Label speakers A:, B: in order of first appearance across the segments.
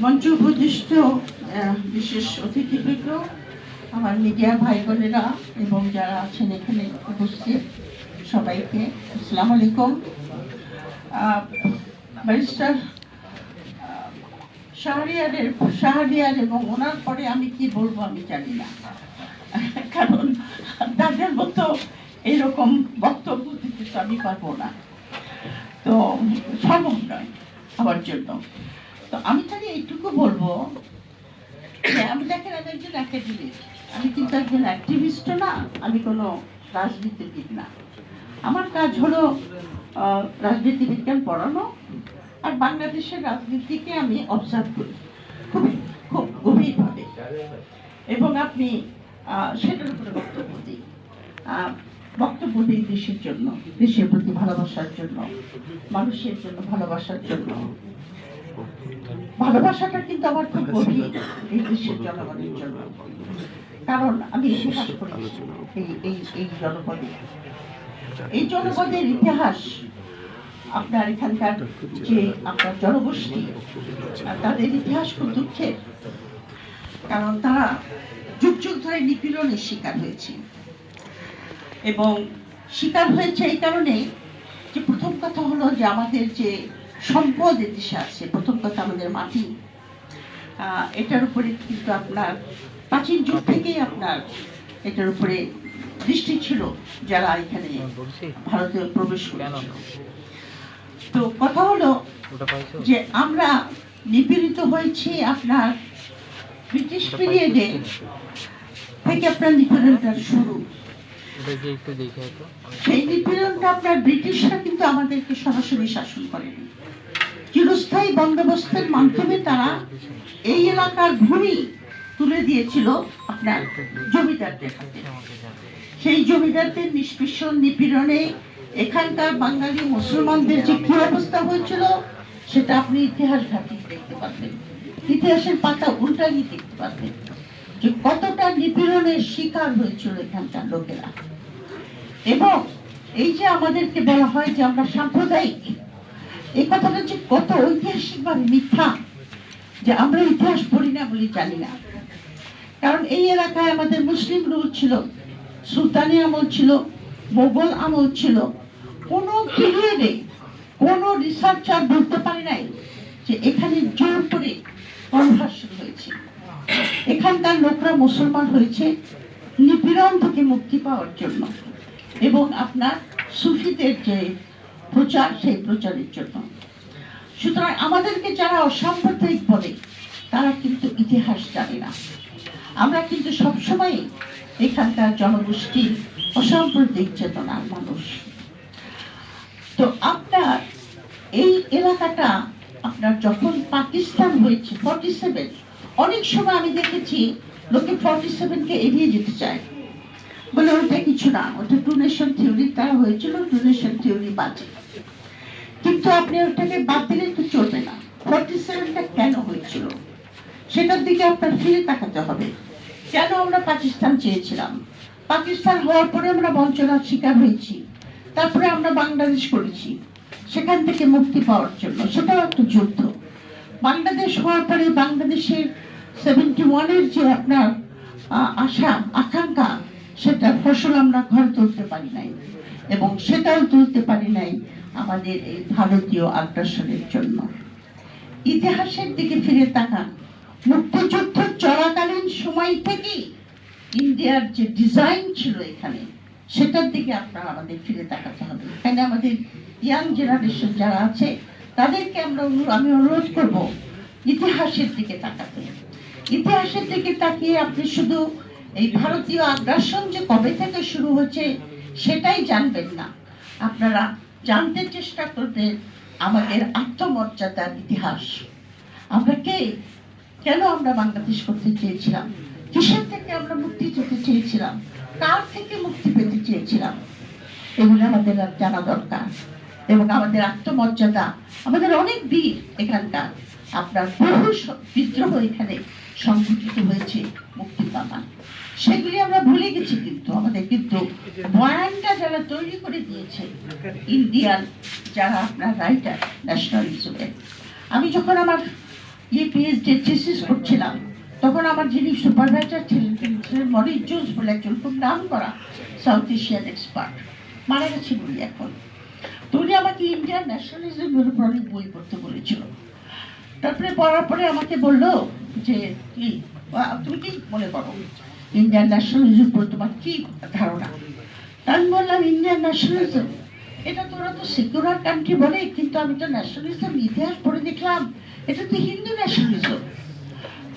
A: মঞ্চ উপদিষ্ট বিশেষ অতিথিবৃন্দ, আমার মিডিয়া ভাই বোনেরা এবং যারা আছেন এখানে উপস্থিত সবাইকে আসসালামু আলাইকুম। ব্যারিস্টার শাহরিয়ার এবং ওনার পরে আমি কি বলবো আমি জানি না, কারণ তাদের মতো এরকম বক্তব্য দিতে তো আমি পারবো না, তো সম্ভব নয় আমার জন্য। তো আমি তাহলে এইটুকু বলবো যে আমি দেখেন আমি একজন একাডেমিক, আমি কিন্তু একজন অ্যাক্টিভিস্টও না, আমি কোনো রাজনীতিবিদ না। আমার কাজ হলো রাজনীতি বিজ্ঞান পড়ানো আর বাংলাদেশের রাজনীতিকে আমি অবজার্ভ করি খুব গভীরভাবে, এবং আপনি সেটার উপরে বক্তব্য দিই দেশের জন্য, দেশের প্রতি ভালোবাসার জন্য, মানুষের জন্য ভালোবাসার জন্য। ভালোবাসাটা কিন্তু আমার খুব গভীর এই দেশের জনগণের জন্য, কারণ আমি ইতিহাস পড়েছি এই জনপদে, এই জনপদের ইতিহাস। আপনার এখানকার যে আপনার জনগোষ্ঠী, তাদের ইতিহাস খুব দুঃখের, কারণ তারা যুগ যুগ ধরে নিপীড়নের শিকার হয়েছে, এবং শিকার হয়েছে এই কারণে যে প্রথম কথা হলো যে আমাদের যে সম্পদ দেশে আছে, প্রথম কথা আমাদের মাটি, এটার উপরে কিন্তু আপনার প্রাচীন যুগ থেকেই আপনার এটার উপরে দৃষ্টি ছিল যারা এখানে ভারতে প্রবেশ করেছিল। তো কথা হলো যে আমরা নিপীড়িত হয়েছি আপনার ব্রিটিশ পিরিয়ডে থেকে, আপনার নিপীড়নটা শুরু। সেই নিপীড়নটা আপনার ব্রিটিশরা কিন্তু আমাদেরকে সরাসরি শাসন করেনি, চিরস্থায়ী বন্দোবস্তের মাধ্যমে তারা এই এলাকার ভূমি তুলে দিয়েছিল আপনার জমিদারদের হাতে। সেই জমিদারদের নিষ্পেষণ নিপীড়নে এখানকার বাঙালি মুসলমানদের যে কি অবস্থা হয়েছিল সেটা আপনি ইতিহাস ঘাঁটিয়ে দেখতে পারবেন, ইতিহাসের পাতা উল্টানিয়ে দেখতে পারবেন যে কতটা নিপীড়নের শিকার হয়েছিল এখানকার লোকেরা। এবং এই যে আমাদেরকে বলা হয় যে আমরা সাম্প্রদায়িক, এই কথাটা যে কত ঐতিহাসিকভাবে মিথ্যা, যে আমরা ইতিহাস পড়ি না বলে জানি না। কারণ এই এলাকায় আমাদের মুসলিম রুল ছিল, সুলতানি আমল ছিল, মোগল আমল ছিল। কোনো পিরিয়ডে কোনো রিসার্চার বলতে পারে নাই যে এখানে জোর করে কনভার্সন হয়েছে, এখানকার লোকরা মুসলমান হয়েছে নিপীড়ন থেকে মুক্তি পাওয়ার জন্য, এবং আপনার সুফিদের যে প্রচার সেই প্রচারের জন্য। সুতরাং আমাদেরকে যারা অসাম্প্রদায়িক বলে তারা কিন্তু ইতিহাস জানে না। আমরা কিন্তু সবসময় এখানকার জনগোষ্ঠী অসাম্প্রদায়িক চেতনার মানুষ। তো আপনার এই এলাকাটা আপনার যখন পাকিস্তান হয়েছে 47, অনেক সময় আমি দেখেছি লোকে 47-কে এড়িয়ে যেতে চায়, বলে ওটা কিছু না, ওটা টু নেশন থিওরি তারা হয়েছিল, টু নেশন থিওরি বাজে। কিন্তু আপনি ওটাকে বাদ দিলে তো চলবে না। 47টা কেন হয়েছিল সেটার দিকে আপনার ফিরে তাকাতে হবে। কেন আমরা পাকিস্তান চেয়েছিলাম, পাকিস্তান হওয়ার পরে আমরা বঞ্চনার শিকার হয়েছি, তারপরে আমরা বাংলাদেশ করেছি সেখান থেকে মুক্তি পাওয়ার জন্য, সেটাও একটা যুদ্ধ। বাংলাদেশ হওয়ার পরে বাংলাদেশের 71-এর যে আপনার আশা আকাঙ্ক্ষা, সেটা ফসল আমরা ঘর তুলতে পারি নাই, এবং সেটাও তুলতে পারি নাই আমাদের এই ভারতীয় আগ্রাসনের জন্য। ইতিহাসের দিকে ফিরে তাকান, মুক্তিযুদ্ধ চলাকালীন সময় থেকেই ইন্ডিয়ার যে ডিজাইন ছিল এখানে, সেটার দিকে আপনার আমাদের ফিরে তাকাতে হবে। এখানে আমাদের ইয়াং জেনারেশন যারা আছে তাদেরকে আমি অনুরোধ করব ইতিহাসের দিকে তাকাতে। ইতিহাসের দিকে তাকিয়ে আপনি শুধু এই ভারতীয় আগ্রাসন যে কবে থেকে শুরু হয়েছে সেটাই জানবেন না, আপনারা জানতে চেষ্টা করবেন আমাদের আত্মমর্যাদার ইতিহাস। আমরা কে, কেন আমরা বাংলাদেশ করতে চেয়েছিলাম, কিসের থেকে আমরা মুক্তি পেতে চেয়েছিলাম, কার থেকে মুক্তি পেতে চেয়েছিলাম, এগুলো আমাদের জানা দরকার। এবং আমাদের আত্মমর্যাদা, আমাদের অনেক বীর এখানকার, আপনার বহু বিদ্রোহ এখানে সংঘটিত হয়েছে মুক্তি পাওয়া, সেগুলি আমরা ভুলে গেছি। কিন্তু আমাদের কিন্তু বয়ানটা যারা তৈরি করে দিয়েছে ইন্ডিয়ান যারা আপনার রাইটার ন্যাশনালিজমের, আমি যখন আমার পিএইচডি থিসিস করছিলাম, তখন আমার যিনি সুপারভাইজার ছিলেন তিনি ছিলেন মরিস জোন্স বলে একজন খুব নাম করা সাউথ এশিয়ান এক্সপার্ট, মারা গেছেন উনি এখন। তো উনি আমাকে ইন্ডিয়ান ন্যাশনালিজমের উপর অনেক বই পড়তে বলেছিল। তারপরে পড়ার পরে আমাকে বললো যে কি তুমি কি মনে করো ইন্ডিয়ান ন্যাশনালিজম উপর তোমার কি ধারণা? আমি বললাম ইন্ডিয়ান ন্যাশনালিজম এটা তোরা তো সেকুলার কান্ট্রি বলে, কিন্তু আমি তো ন্যাশনালিজম ইতিহাস পড়ে দেখলাম এটা তো হিন্দু ন্যাশনালিজম।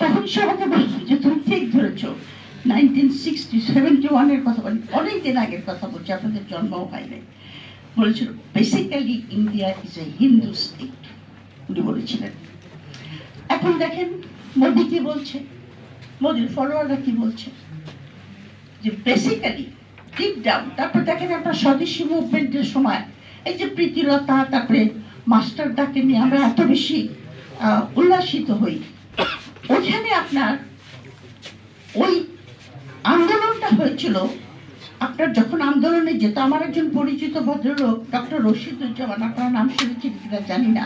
A: তখন সে আমাকে বলছে যে তুমি ঠিক ধরেছ, 1971 কথা বলি, অনেকদিন আগের কথা বলছি, আপনাদের জন্মও হয়নি। বলেছিল basically India is a Hindu state, উনি বলেছিলেন। এখন দেখেন মোদি কি বলছে, মোদির ফলোয়াররা কি বলছে যে বেসিক্যালি ডিপ ডাউন। তারপর দেখেন আপনার স্বদেশী মুভমেন্টের সময় এই যে প্রীতিলতা, তারপরে মাস্টার দাকে নিয়ে আমরা এত বেশি উল্লাসিত হই, ওখানে আপনার ওই আন্দোলনটা হয়েছিল। আপনার যখন আন্দোলনে যেত, আমার একজন পরিচিত ভদ্রলোক ডক্টর রশিদুজ্জামান, আপনার নাম শুনেছেন কিনা জানি না,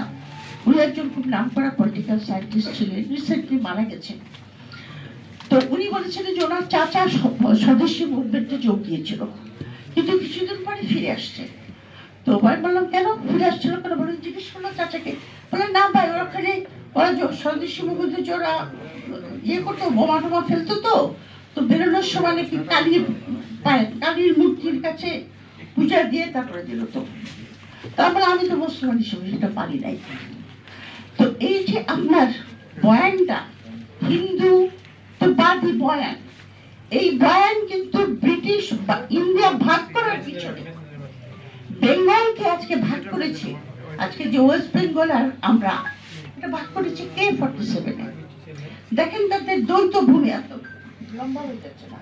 A: উনি একজন খুব নাম করা পলিটিক্যাল সায়েন্টিস্ট ছিলেন, রিসেন্টলি মারা গেছেন। তো উনি বলেছিলেন যে ওনার চাচা স্বদেশী মুভমেন্টে যোগ দিয়েছিল, কিন্তু কিছুদিন পরে ফিরে আসছে। তো ভাই বললাম কেন ফিরে আসছিল কেন, বলেন জিজ্ঞেস করলো চাচাকে। বললেন না ভাই ওখানে ওরা স্বদেশী মুভমেন্টে ওরা ইয়ে করতো, বোমা টোমা ফেলতো, তো বেরোনোর সময় নাকি কালীর মূর্তির কাছে পূজা দিয়ে তারপরে বেরোতো। তারপরে আমি তো মুসলমান হিসেবে সেটা পারি নাই। তো এই যে আপনার বয়ানটা হিন্দু তো বাদী বয়ান, এই বয়ান কিন্তু ব্রিটিশ বা ইন্ডিয়া ভাগ করার পিছনে, বেঙ্গলকে আজকে ভাগ করেছে, আজকে যে ওয়েস্ট বেঙ্গল আর আমরা এটা ভাগ করেছে কে 47-এ। দেখেন তাদের দ্বৈত ভূমি, এত লম্বা হয়ে যাচ্ছে না,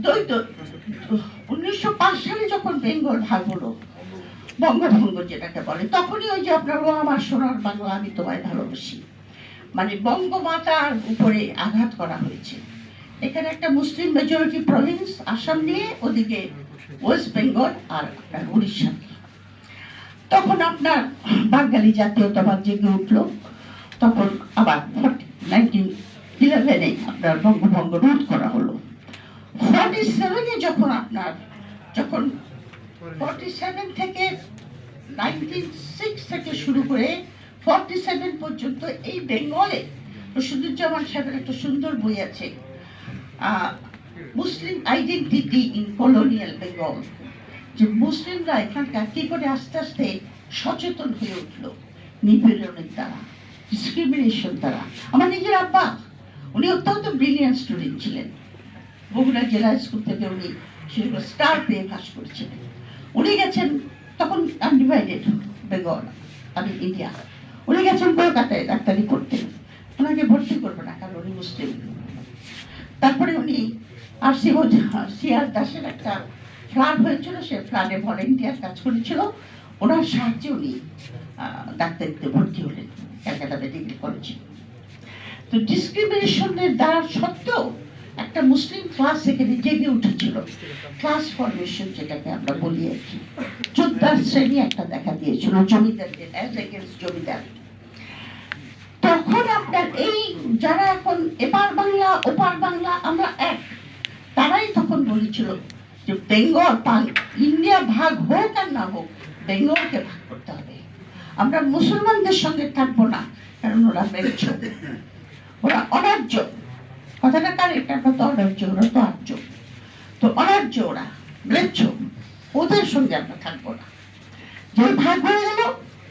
A: দ্বৈত 1905 সালে যখন বেঙ্গল ভাগ হলো, বঙ্গভঙ্গ যেটাকে বলে, তখনই ওই যে আপনার ও আমার সোনার বাংলা আমি তোমায় ভালোবাসি, মানে বঙ্গমাতার উপরে আঘাত করা হয়েছে। এখানে একটা মুসলিম মেজরিটি প্রভিন্স আসাম নিয়ে, ওদিকে ওয়েস্ট বেঙ্গল আর আপনার উড়িষ্যা। তখন আপনার বাঙালি জাতীয়তাবাদ জেগে উঠলো, তখন আবার 1911-এ আপনার বঙ্গভঙ্গ রোধ করা হলো। 47-এ যখন 47 থেকে 1906 থেকে শুরু করে 47 পর্যন্ত এই বেঙ্গলে রশিদুজ্জামান সাহেবের একটা সুন্দর বই আছে, মুসলিম আইডেন্টিটি ইন কলোনিয়াল বেঙ্গল, যে মুসলিমরা এখানকার কি করে আস্তে আস্তে সচেতন হয়ে উঠলো নিপীড়নের দ্বারা, ডিসক্রিমিনেশন দ্বারা। আমার নিজের আব্বা উনি অত্যন্ত ব্রিলিয়ান্ট স্টুডেন্ট ছিলেন, বগুড়া জেলা স্কুল থেকে উনি স্টার পেয়ে পাস করেছিলেন। উনি গেছেন তখন আনডিভাইডেড বেঙ্গল আমি ইন্ডিয়া, উনি গেছেন কলকাতায় ডাক্তারি করতেন, ওনাকে ভর্তি করবে না কারণ উনি মুসলিম। তারপরে উনি সিআর দাসের একটা ফ্লাড হয়েছিল, সে ফ্লাডে ভলেন্টিয়ার কাজ করেছিল, ওনার সাহায্যে উনি ডাক্তারিতে ভর্তি হলেন ক্যালকাটা মেডিকেল কলেজে। তো ডিসক্রিমিনেশনের দ্বারা সত্ত্বেও একটা মুসলিম ক্লাস এখানে জেগে উঠেছিল, ক্লাস ফরমেশন যেটাকে আমরা বলি আর কি, যোদ্ধার শ্রেণী একটা দেখা দিয়েছিল জমিদারদের, অ্যাজ এগেইনস্ট জমিদার। তখন আপনার এই যারা এখন এপার বাংলা ওপার বাংলা আমরা এক, তারাই তখন বলেছিল যে বেঙ্গল ইন্ডিয়া ভাগ হোক আর না হোক, বেঙ্গলকে ভাগ করতে হবে, আমরা মুসলমানদের সঙ্গে থাকবো না, কারণ ওরা মেরেছ, ওরা অনার্য, কথাটা কারেক্ট, আমরা তো অনার্য, ওরা তো আর্য, তো অনার্য ওরা মেরেছ, ওদের সঙ্গে আমরা থাকবো না। যে ভাগ হয়ে গেল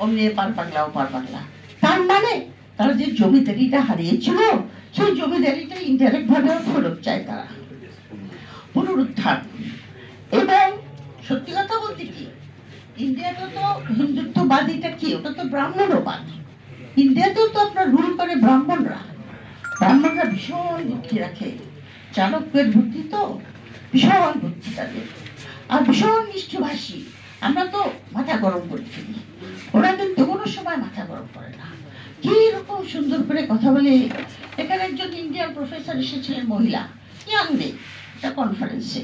A: অমনি এপার বাংলা ওপার বাংলা, তার মানে তারা যে জমিদারিটা হারিয়েছিল সেই জমিদারিটা ইনডাইরেক্ট ভাবে ফেরত চায়, তারা পুনরুদ্ধার। এবং সত্যি কথা বলতে কি, ইন্ডিয়াতে তো হিন্দুত্ববাদীটা কি, ওটা তো ব্রাহ্মণবাদ। ইন্ডিয়াতেও তো আপনার রুল করে ব্রাহ্মণরা, ব্রাহ্মণরা ভীষণ বুদ্ধি রাখে, চাণক্যের বুদ্ধি তো ভীষণ বুদ্ধি তাদের, আর ভীষণ মিষ্টভাষী। আমরা তো মাথা গরম করে ফেলি, ওরা কিন্তু কোনো সময় মাথা গরম করে না, কি রকম সুন্দর করে কথা বলে। এখানে একজন ইন্ডিয়ান প্রফেসর এসেছিলেন, মহিলা, ইয়াং মেয়ে, একটা কনফারেন্সে,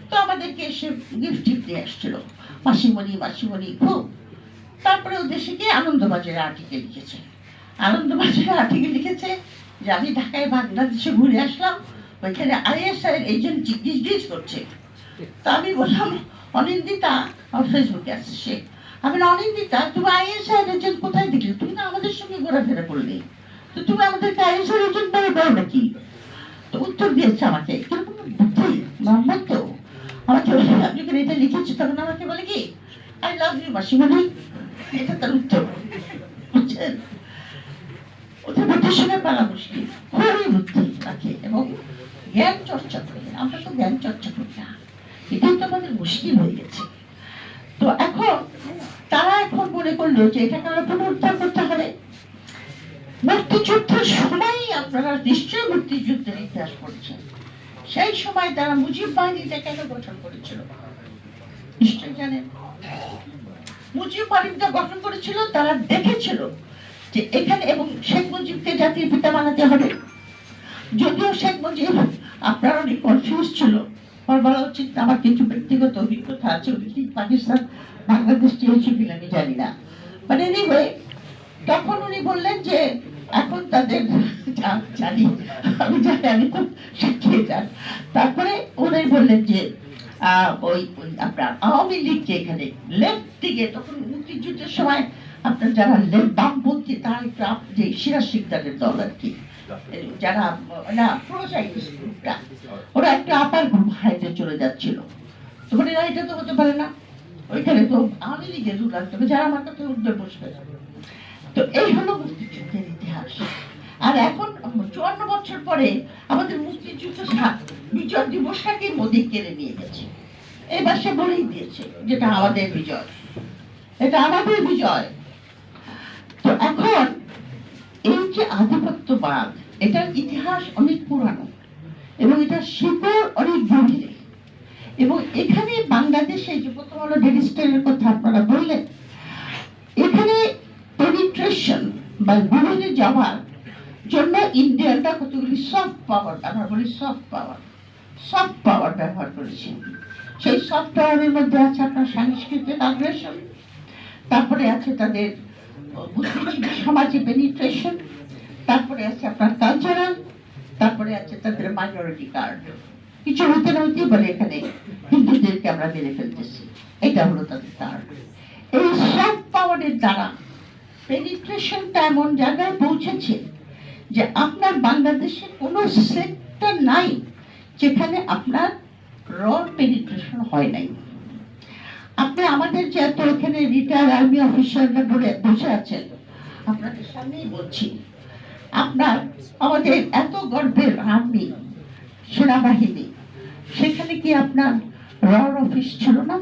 A: তো আমাদেরকে এসে গিফট দিয়ে আসছিল, মাসিমণি খুব। তারপরে ও দেশে গিয়ে আনন্দবাজারে আর্টিকেল লিখেছে, আনন্দবাজারে আর্টিকেল লিখেছে যে আমি ঢাকায় বাংলাদেশে ঘুরে আসলাম, ওইখানে আইএসআই এজেন্ট জিজ্ঞেস করছে। তো আমি বললাম অনিন্দিতা, আমার ফেসবুকে আসছে, আমি অনিন্দিতা তুমি আইএসআই এজেন্ট কোথায় দেখলে? তুমি না আমাদের সঙ্গে ঘোরাফেরা করলে, তো তুমি আমাদেরকে আইএসআই এজেন্ট বলে দাও নাকি? তো উত্তর দিয়েছে আমাকে কিরকম বুদ্ধি মোহাম্মদ, তো আমাকে আমি যখন এটা লিখেছি তখন আমাকে বলে কি আই লাভ ইউ মাসিমণি, এটা তার উত্তর। বুঝছেন, ওদের বুদ্ধির পালা মুশকিল, খুবই বুদ্ধি রাখে এবং জ্ঞান চর্চা করে। আমরা তো জ্ঞান চর্চা করি না, এটাই তো আমাদের মুশকিল হয়ে গেছে। তো এখন তারা এখন মনে করলো যে এটাকে আমরা পুনরুদ্ধার করতে হবে। মুক্তিযুদ্ধের সময় আপনারা নিশ্চয়ই মুক্তিযুদ্ধের ইতিহাস পড়েছেন, সেই সময় তারা মুজিব বাহিনীটা কেন গঠন করেছিল নিশ্চয়ই জানেন। মুজিব বাহিনীটা গঠন করেছিল, তারা দেখেছিল যে এখানে এবং শেখ মুজিবকে জাতির পিতা বানাতে হবে। যদিও শেখ মুজিব আপনার অনেক কনফিউজ ছিল, আমার বলা উচিত আমার কিছু ব্যক্তিগত অভিজ্ঞতা আছে, উনি কি পাকিস্তান বাংলাদেশ চেয়েছে কিনা আমি জানি না, মানে এনিওয়ে তখন উনি বললেন যে এখন তাদের জানি আমি জানি আমি খুব শিখিয়ে যান। তারপরে উনি বললেন যে ওই আপনার আওয়ামী লীগকে এখানে লেফট দিকে, তখন মুক্তিযুদ্ধের সময় আপনার যারা বামপন্থী তারা একটু যে সিরাজ শিকদারের দল আর কি, যারা না প্রোসাইটিস্ট গ্রুপটা, ওরা একটা আপার গ্রুপ হাইটে চলে যাচ্ছিল। তো মানে এটা তো হতে পারে না, ওইখানে তো আওয়ামী লীগের রুল আসতে হবে, যারা আমার কাছে উঠবে বসবে। তো এই হলো মুক্তিযুদ্ধের ইতিহাস। আর এখন 54 বছর পরে আমাদের মুক্তিযুদ্ধ বিজয় দিবসটাকে মোদী কেড়ে নিয়ে গেছে। এবার সে বলেই দিয়েছে যেটা আমাদের বিজয়, এটা আমাদের বিজয়। তো এখন এই যে আধিপত্যবাদ, এটার ইতিহাস অনেক পুরানো এবং এটা শিকড় অনেক গভীরে। এবং এখানে বাংলাদেশে যে প্রথম হলো ডেরিস্টনের কথা আপনারা বললেন, এখানে পেনিট্রেশন বা গভীরে যাওয়ার জন্য ইন্ডিয়ানরা কতগুলি সফট পাওয়ার, আমরা বলি সফট পাওয়ার ব্যবহার করেছে। সেই সফট পাওয়ারের মধ্যে আছে আপনার সাংস্কৃতিক আগ্রাসন, তারপরে আছে তাদের বুদ্ধিজীবী সমাজে পেনিট্রেশন, তারপরে আছে আপনার কালচারাল, তারপরে আছে তাদের মাইনরিটি কার্ড। কিছু হতে না হতেই বলে এখানে হিন্দুদেরকে আমরা মেরে ফেলতেছি, এটা হলো তাদের কার্ড। এই সফট পাওয়ারের দ্বারা পেনিট্রেশনটা এমন জায়গায় পৌঁছেছে যে আপনার বাংলাদেশে কোনো সেক্টর নাই যেখানে আপনার র পেনিট্রেশন হয় নাই। আপনি আমাদের যে এত এখানে রিটায়ার্ড আর্মি অফিসাররা বসে আছেন, আপনাদের সামনেই বলছি, আপনার আমাদের এত গর্বের আর্মি সেনাবাহিনী, সেখানে কি আপনার র অফিস ছিল না?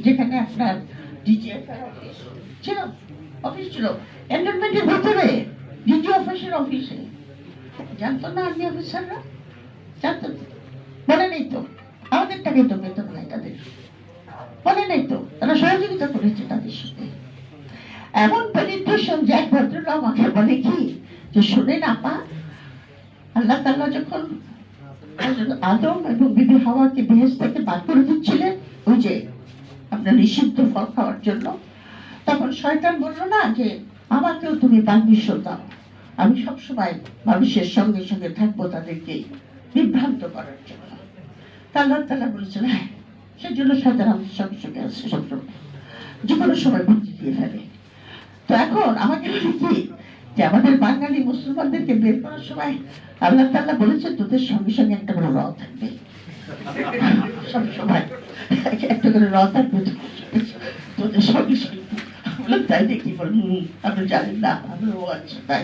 A: যেখানে আপনার ডিজিএফআর অফিস ছিল, এন্ডোনমেন্টের ভিতরে ডিজি অফিসের অফিসে জানতো না আর্মি অফিসাররা? জানতো, বলে নেই তো আমাদের টাকা তো বেতন নাই তাদের, বলে নেই তো তারা সহযোগিতা করেছে তাদের সাথে। এমন পেনিট্রেশন যে এক ভদ্রলোক আমাকে বলে কি যে শুনেন আপা, আল্লাহ তাআলা যখন আদম এবং বিবি হাওয়াকে বেহেশত থেকে বাদ করে দিচ্ছিলেন ওই যে আপনার নিষিদ্ধ ফল খাওয়ার জন্য, তখন শয়তান বলল না যে আমাকেও তুমি পারমিশন দাও, আমি সবসময় মানুষের সঙ্গে সঙ্গে থাকবো তাদেরকে বিভ্রান্ত করার জন্য। আল্লাহ তাআলা বলেছেন হ্যাঁ, সেই জন্য শয়তান আমাদের সঙ্গে সঙ্গে আছে, সবসময় যে কোনো সময় বুদ্ধি দিয়ে ফেলে। তো এখন আমাকে কি যে আমাদের বাঙালি মুসলমানদেরকে বের করার সময় আল্লাহ তাআলা বলেছে তোদের সঙ্গে সঙ্গে একটা করে র থাকবে, সব সময় একটা করে র থাকবে তোদের সঙ্গে সঙ্গে। তাই দেখি বল আপনি জানেন না, আমি ও আচ্ছা তাই।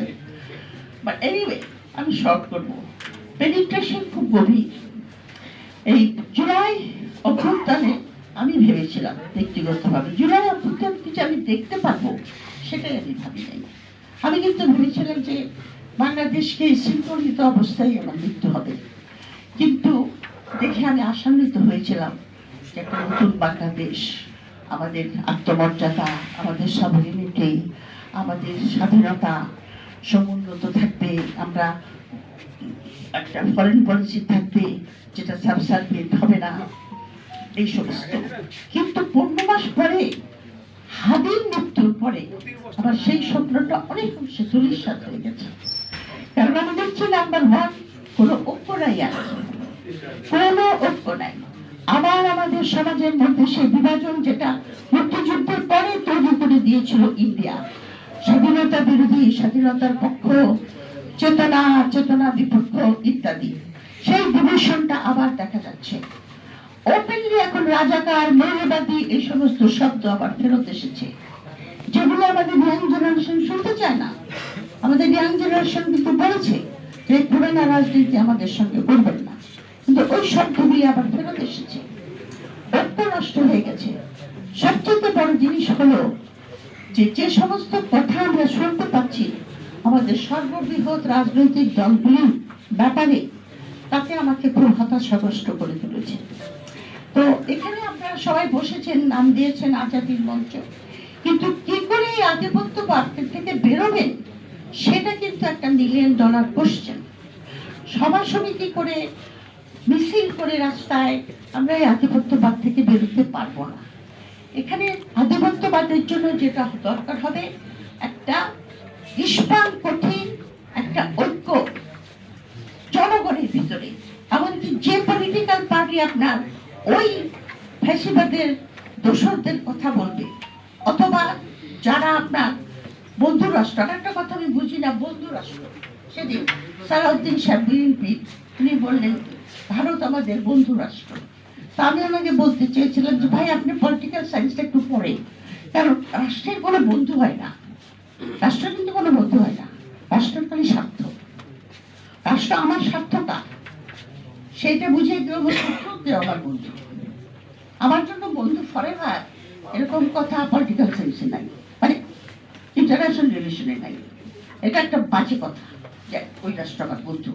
A: বাট এনিওয়ে আমি শর্ট করবো, পেনিট্রেশন খুব গভীর। এই জুলাই অভ্যুত্থানে আমি ভেবেছিলাম ব্যক্তিগতভাবে জুলাই অভ্যুত্থান কিছু আমি দেখতে পারবো, সেটাই আমি ভাবি নাই। আমি কিন্তু ভেবেছিলাম যে বাংলাদেশকে শৃঙ্খলিত অবস্থায় আমার মৃত্যু হবে, কিন্তু দেখে আমি আশান্বিত হয়েছিলাম যে একটা নতুন বাংলাদেশ, আমাদের আত্মমর্যাদা, আমাদের সভেরিনিটি, আমাদের স্বাধীনতা সমুন্নত থাকবে, আমরা একটা ফরেন পলিসি থাকবে যেটা সাবসার্ভিয়েন্ট হবে না, এই সমস্ত। কিন্তু 15 মাস পরে হাদির মৃত্যুর পরে আমার সেই স্বপ্নটা অনেক অংশে ধূলিসাৎ হয়ে গেছে। কারণ আমি দেখছি নাম্বার ওয়ান, কোনো ঐক্য নাই, আছে কোনো ঐক্য নাই। আবার আমাদের সমাজের মধ্যে সেই বিভাজন যেটা মুক্তিযুদ্ধের পরে তৈরি করে দিয়েছিল ইন্ডিয়া, স্বাধীনতা বিরোধী, স্বাধীনতার পক্ষ, চেতনা চেতনা বিপক্ষ ইত্যাদি, সেই ডিভিশনটা আবার দেখা যাচ্ছে। ওপেনলি এখন রাজাকার, মৌলবাদী এই সমস্ত শব্দ আবার ফেরত এসেছে, যেগুলো আমাদের ইয়াং জেনারেশন শুনতে চায় না। আমাদের ইয়াং জেনারেশন কিন্তু বলেছে যে পুরানা রাজনীতি আমাদের সঙ্গে করবেন না, কিন্তু ওই শব্দগুলি আবার ফেরত এসেছে, ঐক্য নষ্ট হয়ে গেছে। সবচেয়ে বড় জিনিস হলো যে যে সমস্ত কথা আমরা শুনতে পাচ্ছি আমাদের সর্ববৃহৎ রাজনৈতিক দলগুলির ব্যাপারে, তাতে আমাকে খুব হতাশাগ্রস্ত করে তুলেছে। তো এখানে আপনারা সবাই বসেছেন, নাম দিয়েছেন আজাদীর মঞ্চ, কিন্তু কি করে এই আধিপত্যবাদ থেকে বেরোবেন সেটা কিন্তু একটা $1 মিলিয়ন কোশ্চেন। সভা সমিতি করে, মিছিল করে রাস্তায় আমরা এই আধিপত্যবাদ থেকে বেরোতে পারবো না। এখানে আধিপত্যবাদের জন্য যেটা দরকার হবে, একটা ইস্পান কঠিন একটা ঐক্য জনগণের ভিতরে। এমনকি যে পলিটিক্যাল পার্টি আপনার ওই ফ্যাসিবাদের দোসরদের কথা বলবে, অথবা যারা আপনার বন্ধু রাষ্ট্র, একটা কথা আমি বুঝি না, বন্ধু রাষ্ট্র, সেদিন সালাউদ্দিন সাহেব বিএনপি উনি বললেন ভারত আমাদের বন্ধু রাষ্ট্র। তা আমি ওনাকে বলতে চেয়েছিলাম যে ভাই আপনি পলিটিক্যাল সায়েন্সটা একটু পড়েন, কারণ রাষ্ট্রের কোনো বন্ধু হয় না, রাষ্ট্র কিন্তু কোনো বন্ধু হয় না, রাষ্ট্রের খালি স্বার্থ। রাষ্ট্র আমার স্বার্থটা সেইটা বুঝিয়ে কেউ কেউ আমার বন্ধু, আমার জন্য বন্ধু ফরেভার এরকম কথা পলিটিক্যাল সায়েন্সে নাই, মানে ইন্টারন্যাশনাল রিলেশনে নাই। এটা একটা বাজে কথা যে ওই রাষ্ট্র আমার বন্ধু,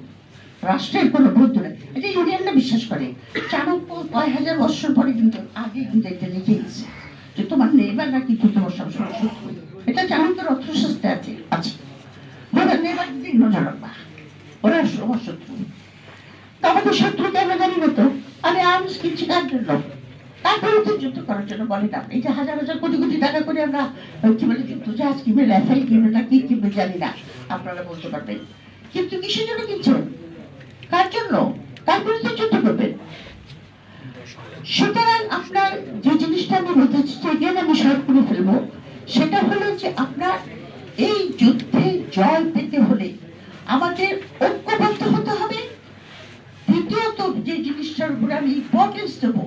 A: রাষ্ট্রের কোনো বন্ধু নেই। এটা ইউনিয়নরা বিশ্বাস করে। চাণক্য কয় হাজার বছর পরে কিন্তু আগে কিন্তু এটা লিখে গেছে যে তোমার নেইবার না কিন্তু তোমার সবসময় শত্রু। এটা চাণক্যের অর্থশাস্ত্রে আছে। আচ্ছা, ওরা নেইবার দিন নজর রাখবা, ওরা আমার শত্রু। তো আমাদের শত্রুকে আমরা জানি না, তো আমি আর্মস কিনছি কার জন্য? তারপরে তো যুদ্ধ করার জন্য বলে না। এই যে হাজার হাজার কোটি কোটি টাকা করে আমরা কি বলে যুদ্ধ জাহাজ কিনবে, রাফেল কিনবে না কি কিনবে জানি না, আপনারা বলতে পারবেন। কিন্তু কিসের জন্য কিনছেন? কার জন্য? কার বিরুদ্ধে যুদ্ধ করবেন? সুতরাং আপনার যে জিনিসটা আমি বলতে চাই, আমি শর্ট করে ফেলবো, সেটা হলো যে আপনার এই যুদ্ধে জয় পেতে হলে আমাদের ঐক্যবদ্ধ হতে হবে। দ্বিতীয়ত যে জিনিসটার উপরে আমি ইম্পর্টেন্স দেবো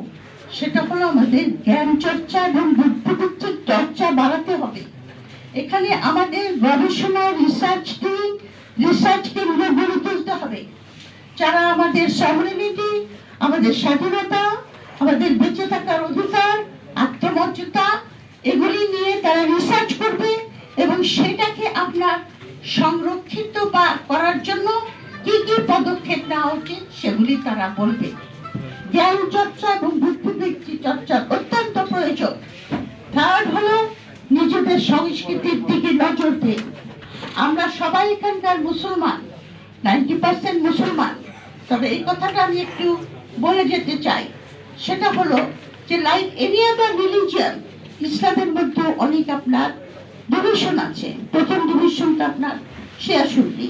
A: সেটা হলো আমাদের জ্ঞান চর্চা এবং বুদ্ধিবৃত্তির চর্চা বাড়াতে হবে। এখানে আমাদের গবেষণা রিসার্চকে গড়ে তুলতে হবে। যারা আমাদের সভরেনিটি, আমাদের স্বাধীনতা, আমাদের বেঁচে থাকার অধিকার, আত্মমর্যাদা এগুলি নিয়ে তারা রিসার্চ করবে এবং সেটাকে আপনার সংরক্ষিত বা করার জন্য কি কি পদক্ষেপ নেওয়া উচিত সেগুলি তারা বলবে। জ্ঞান চর্চা এবং বুদ্ধিবৃত্তি চর্চা অত্যন্ত প্রয়োজন। থার্ড হলো নিজেদের সংস্কৃতির দিকে নজর দিয়ে। আমরা সবাই এখানকার মুসলমান, 90% মুসলমান। তবে এই কথাটা আমি একটু বলে যেতে চাই, সেটা হলো যে লাইক এনি আদার রিলিজিয়ন, ইসলামের মধ্যে অনেক আপনার ডিভিশন আছে। প্রথম ডিভিশনটা আপনার শিয়া সুন্নি,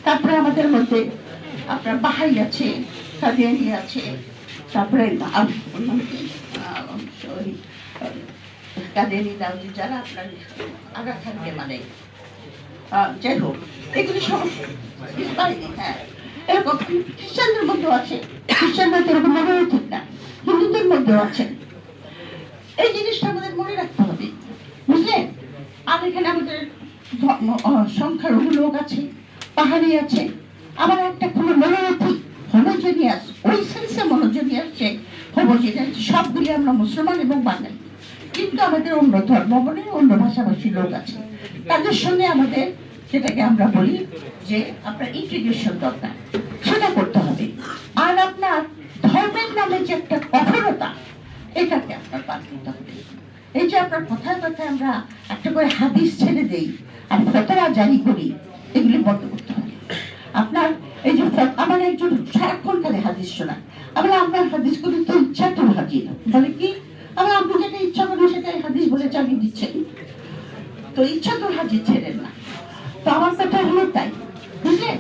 A: তারপরে আমাদের মধ্যে আপনার বাহাই আছে, কাদিয়ানি আছে, তারপরে কাদিয়ানি দাউদি যারা আপনার আগা থাকবে, মানে যাই হোক এগুলি সব হ্যাঁ এরকম খ্রিস্টানদের মধ্যেও আছে। খ্রিস্টানরা তো এরকম মনে ঠিক না, হিন্দুদের মধ্যেও আছে। এই জিনিসটা আমাদের মনে রাখতে হবে, বুঝলেন? আর এখানে আমাদের সংখ্যালঘু লোক আছে, পাহাড়ি আছে, আবার একটা কোনো মনোরথী হোমোজেনিয়াস, ওই সেন্সে মনোজেনিয়াস যে হোমোজেনিয়াস সবগুলি আমরা মুসলমান এবং বাঙালি, কিন্তু আমাদের অন্য ধর্মাবলী, অন্য ভাষাভাষী লোক আছে, তাদের সঙ্গে আমাদের যেটাকে আমরা বলি যে আপনার ইন্টিগ্রেশন দরকার, সেটা করতে হবে। আর আপনার ধর্মের নামে যে একটা কঠোরতা, এটাকে আপনার বাদ দিতে হবে। এই যে আপনার কথায় কথায় আমরা একটা করে হাদিস ছেড়ে দেই আর ফতোয়া জারি করি, এগুলি বন্ধ করতে হবে। আপনার এই যে আমার একজন সারাক্ষণ খালি হাদিস শোনায়, আমরা আপনার হাদিসগুলি তো ইচ্ছা তো হাজির বলে কি, আমরা আপনি যেটা ইচ্ছা করেন সেটাই হাদিস বলে চালিয়ে দিচ্ছেন। তো ইচ্ছাতুল হাজি ছেড়েন না। তো আমার কথা হলো তাই, বুঝলেন?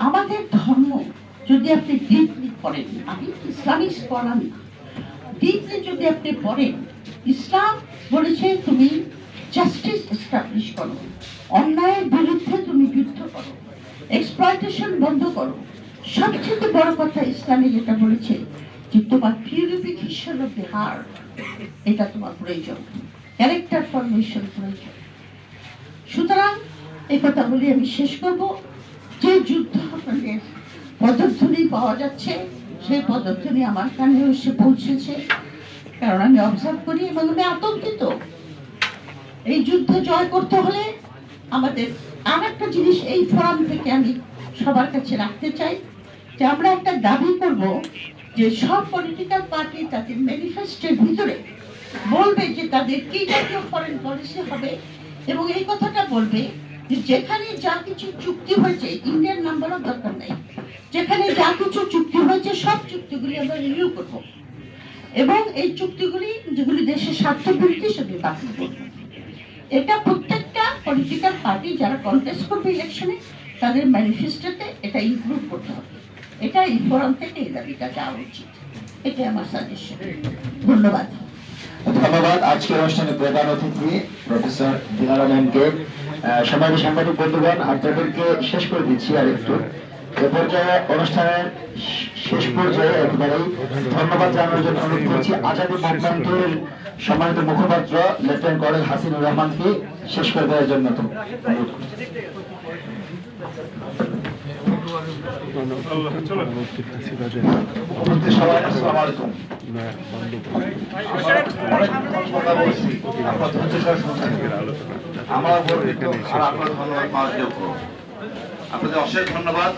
A: আমাদের ধর্ম যদি আপনি ডিপলি পড়েন, আমি ইসলামিক স্কলার না, ডিপলি যদি আপনি পড়েন, ইসলাম বলেছে তুমি জাস্টিস এস্টাবলিশ করো, অন্যায়ের বিরুদ্ধে তুমি যুদ্ধ করো, এক্সপ্লয়টেশন বন্ধ করো। সবচেয়ে বড় কথা ইসলামে যেটা বলেছে যে তোমার পিউরিফিকেশন অফ দ্য হার্ট, এটা তোমার প্রয়োজন, ক্যারেক্টার ফরমেশন প্রয়োজন। সুতরাং এই কথা বলে আমি শেষ করব, যে যুদ্ধ আপনাদের পদধ্বনি পাওয়া যাচ্ছে, সেই পদধ্বনি আমার কানেও এসে পৌঁছেছে, কারণ আমি অবজার্ভ করি এবং আমি আতঙ্কিত। এই যুদ্ধ জয় করতে হলে আমাদের আর একটা জিনিস এই ফোরাম থেকে আমি সবার কাছে রাখতে চাই, যে আমরা একটা দাবি করব যে সব পলিটিক্যাল পার্টি তাদের ম্যানিফেস্টোর ভিতরে বলবে যে তাদের কি জাতীয় ফরেন পলিসি হবে, এবং এই কথাটা বলবে যে যেখানে যা কিছু চুক্তি হয়েছে, ইন্ডিয়ান নাম্বারও দরকার নেই, যেখানে যা কিছু চুক্তি হয়েছে সব চুক্তিগুলি আমরা রিভিউ করব, এবং এই চুক্তিগুলি যেগুলি দেশের স্বার্থ বিরোধী সেগুলি বাতিল করব। এটা প্রত্যেকটা পলিটিক্যাল পার্টি যারা কন্টেস্ট করবে ইলেকশনে তাদের ম্যানিফেস্টোতে এটা ইনক্লুড করতে হবে। এটা এই ফোরাম থেকে এই দাবিটা যাওয়া উচিত, এটা আমার সাজেশন। ধন্যবাদ।
B: ধন্যবাদ আজকের অনুষ্ঠানে প্রধান অতিথি প্রফেসর দিলারা ম্যামকে। সম্মানিত সাংবাদিক বন্ধুগণ, আপনাদেরকে শেষ করে দিচ্ছি আর একটু। এ পর্যায়ে অনুষ্ঠানের শেষ পর্যায়ে একেবারেই ধন্যবাদ জানানোর জন্য অনুরোধ করছি আজাদী মুভমেন্টের সম্মানিত মুখপাত্র লেফটেন্যান্ট কর্নেল হাসিনুর রহমানকে শেষ করে দেওয়ার জন্য অনুরোধ করছি। সবাই আসসালামু আলাইকুম।
C: আমার আপনাদের অশেষ ধন্যবাদ।